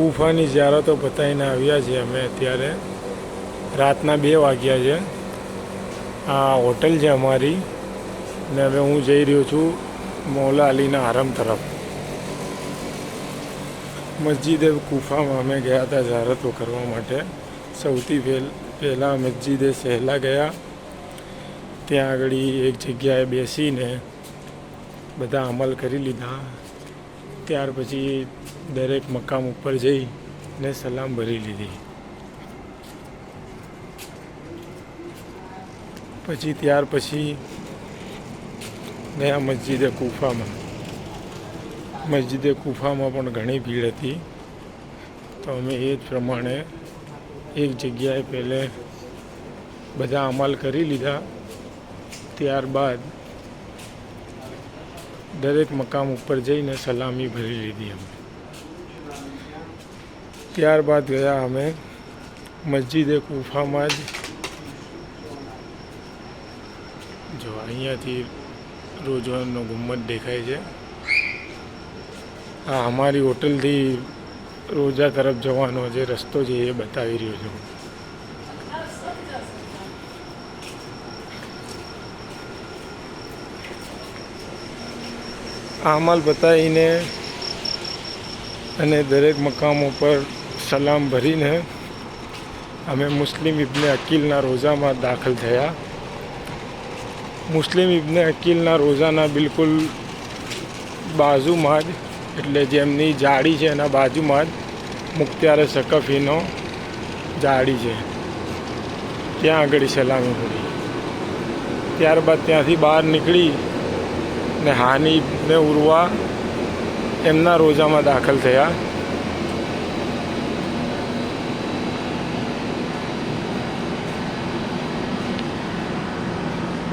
કુફાની ઝિયારતો પતાવીને આવ્યા છીએ અમે અત્યારે. રાતના 2 વાગ્યા છે. આ હોટલ છે અમારી ને હવે હું જઈ રહ્યો છું મૌલા અલીના હરમ તરફ. મસ્જિદે કુફામાં અમે ગયા હતા ઝિયારતો કરવા માટે. સૌથી પહેલાં મસ્જિદે સહેલા ગયા. ત્યાં આગળ એક જગ્યાએ બેસીને બધા અમલ કરી લીધા. ત્યાર પછી દરેક મકામ ઉપર જઈને સલામ ભરી લીધી. ત્યાર પછી ગયા મસ્જિદે કુફામાં. મસ્જિદે કુફામાં પણ ઘણી ભીડ હતી. તો અમે એ જ પ્રમાણે એક જગ્યાએ પહેલે બધા અમલ કરી લીધા. ત્યારબાદ દરેક મકામ ઉપર જઈને સલામી ભરી લીધી અમે. ત્યારબાદ ગયા અમે મસ્જિદે કુફામાં જ. જો અહીંયાથી રોજાનો ગુમ્મત દેખાય છે. આ અમારી હોટલથી રોજા તરફ જવાનો જે રસ્તો છે એ બતાવી રહ્યો છું. અમલ બતાવીને અને દરેક મકામો પર સલામ ભરીને અમે મુસ્લિમ ઇબ્ને અકીલના રોઝામાં દાખલ થયા. મુસ્લિમ ઇબ્ને અકીલના રોઝાના બિલકુલ બાજુમાં જ, એટલે જેમની જાળી છે એના બાજુમાં જ મુખ્તિયાર સકફીનો જાળી છે. ત્યાં આગળ સલામી પડી. ત્યારબાદ ત્યાંથી બહાર નીકળી ને હાનિબ ને ઉર્વા એમના રોઝામાં દાખલ થયા.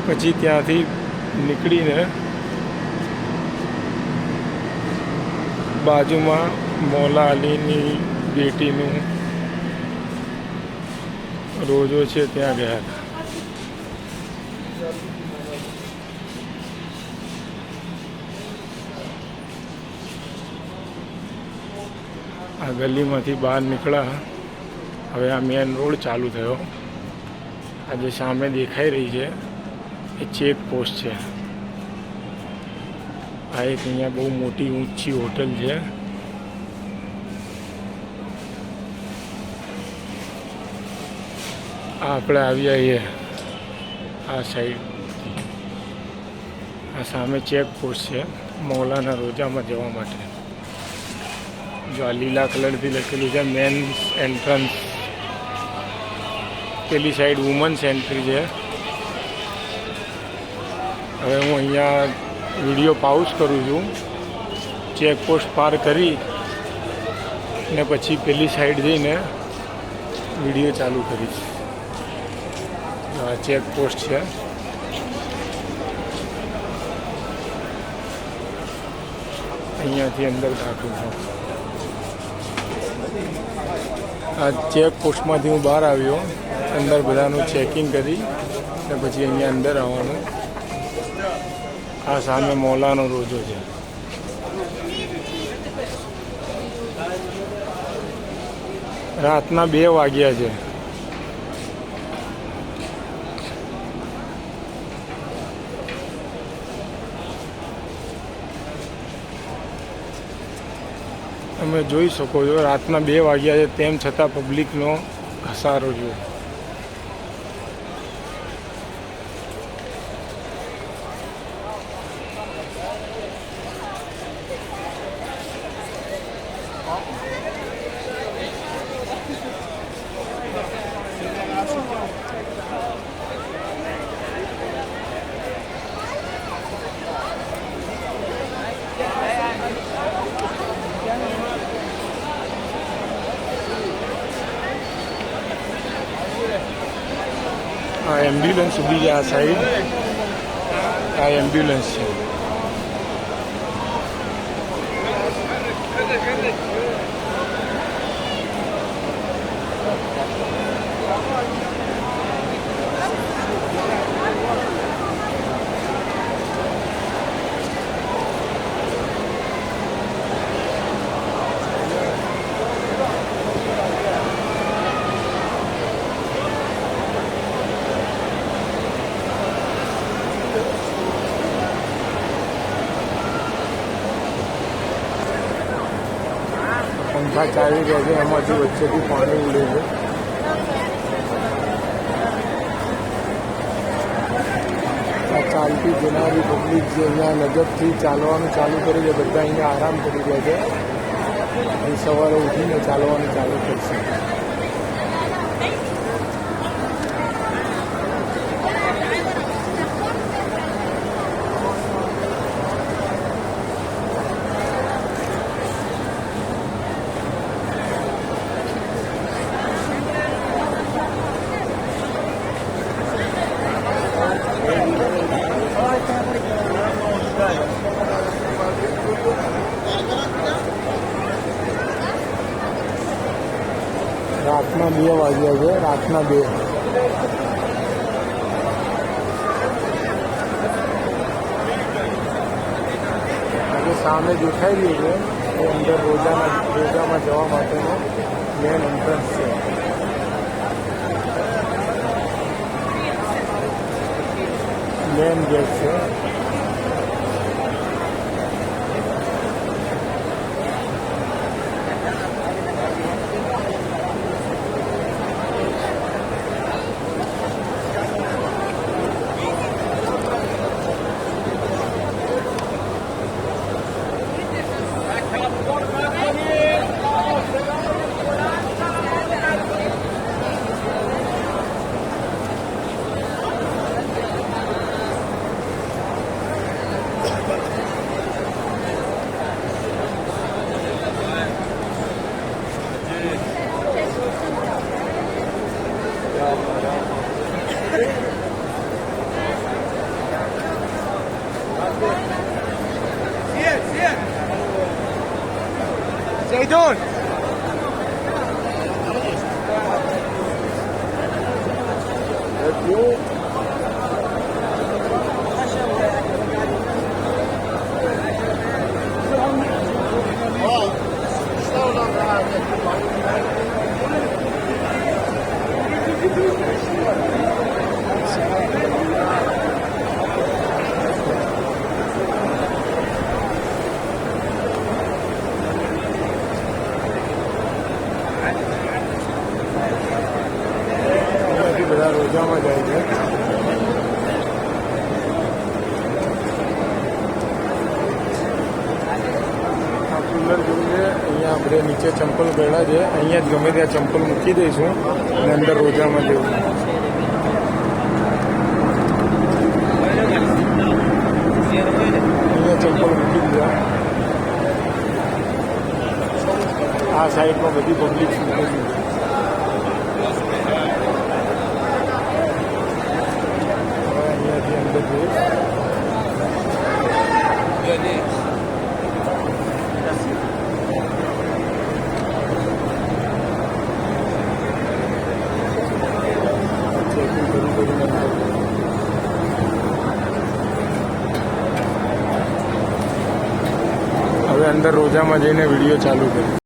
પછી ત્યાંથી નીકળીને બાજુમાં મૌલા અલીની બેટીનું રોજો છે ત્યાં ગયા હતા. આ ગલીમાંથી બહાર નીકળ્યા. હવે આ મેન રોડ ચાલુ થયો. આ જે સામે દેખાઈ રહી છે એ ચેક પોસ્ટ છે. આ એક અહીંયા બહુ મોટી ઊંચી હોટલ છે. આપણે આવ્યા છીએ આ સાઈડ. આ સામે ચેક પોસ્ટ છે મૌલાના રોજામાં જવા માટે. જો આ લીલા કલરથી લખેલું છે મેન્સ એન્ટ્રન્સ. પેલી સાઈડ વુમન્સ એન્ટ્રી છે. હવે હું અહીંયા વિડીયો પાઉઝ કરું છું. ચેકપોસ્ટ પાર કરી ને પછી પેલી સાઈડ જઈને વિડીયો ચાલુ કરીશ. આ ચેકપોસ્ટ છે. અહીંયાથી અંદર દાખલ છું. આ ચેકપોસ્ટમાંથી હું બહાર આવ્યો. અંદર બધાનું ચેકિંગ કરી ને પછી અહીંયા અંદર આવવાનું. આ સામે મૌલાનો રોજો છે. રાતના 2 વાગ્યા છે. તમે જોઈ શકો છો રાતના 2 વાગ્યા છે તેમ છતાં પબ્લિકનો ઘસારો છે. આ એમ્બ્યુલન્સ ઊભી છે આ સાઈડ. આ એમ્બ્યુલન્સ છે. પંખા ચાલી રહ્યા છે, એમાંથી વચ્ચેથી પાણી ઉડે છે. આ ચાલતી જનારી પબ્લિક જે અહીંયા નજરથી ચાલવાનું ચાલુ કરી છે, બધા અહીંયા આરામ કરી રહ્યા છે. અને સવારે ઉઠીને ચાલવાનું ચાલુ કરશે. રાતના 2 વાગ્યા છે, રાતના 2. આજે સામે દેખાઈ રહ્યું છે એ અંદર રોજામાં જવા માટેનો મેન એન્ટ્રન્સ છે. મેન ગેટ છે. Zaydun! બધા રોજામાં જાય છે. આ કુલર જેવું છે. અહીંયા આપણે નીચે ચંપલ પડ્યા છે, અહીંયા જ ગમે ત્યાં ચંપલ મૂકી દઈશું અને અંદર રોજામાં જવું. અહીંયા ચંપલ મૂકી દીધા. આ સાઈડમાં બધી પબ્લિક મૂકેલી છે. હવે અંદર રોજામાં જઈને વિડીયો ચાલુ કર્યો.